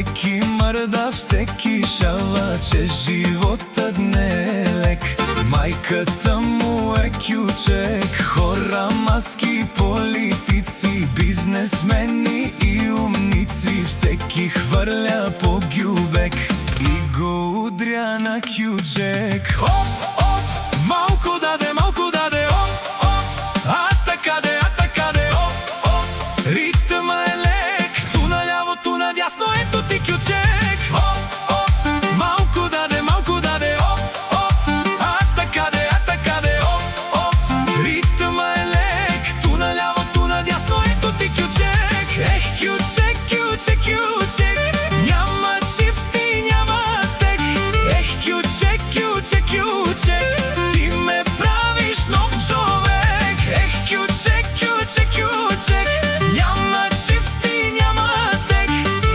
Всеки мърда, всеки шава, че животът не е лек. Майката му е кючек, хора, маски, политици, бизнесмени и умници. Всеки хвърля по гюбек и го удря на кючек. Оп, оп, малко даде, оп, оп, атакаде, оп, оп. Ритъма е лек, ту наляво, ту надясно, ето ти кючек. Оп, оп, малко даде, оп, оп, атакаде, оп, оп. Ритъма е лек, ту наляво, ту надясно, ето ти кючек. Ех, кючек, кючек, кючек, няма чифти, няма тек. Ех, кючек, кючек, кючек, ти ме правиш нов човек. Ех, кючек, кючек, кючек, няма чифти, няма тек.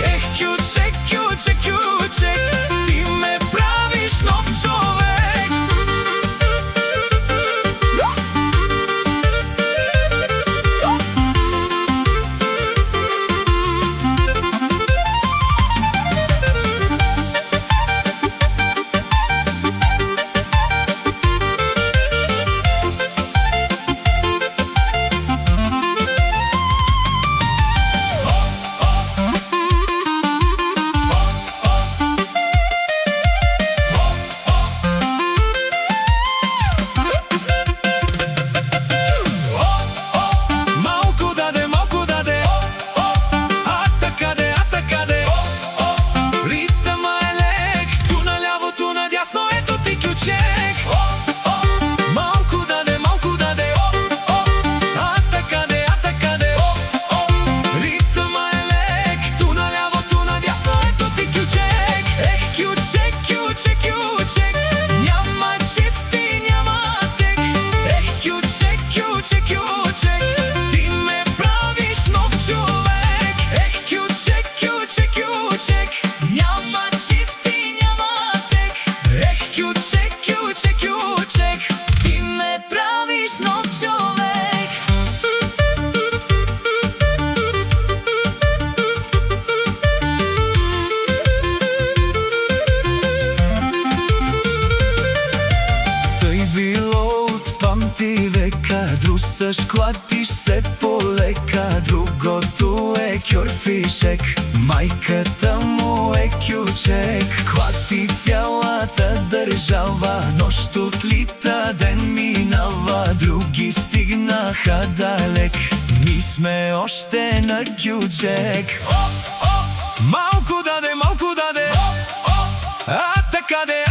Ех, кючек, кючек, кючек, ти ме правиш нов човек. Друсаш, клатиш се полека, другото е кьорфишек. Майката му е кючек, клати цялата държава. Нощ отлита, ден минава, други стигнаха далек. Ние сме още на кючек. Оп, оп, малко даде, оп, оп, атакаде,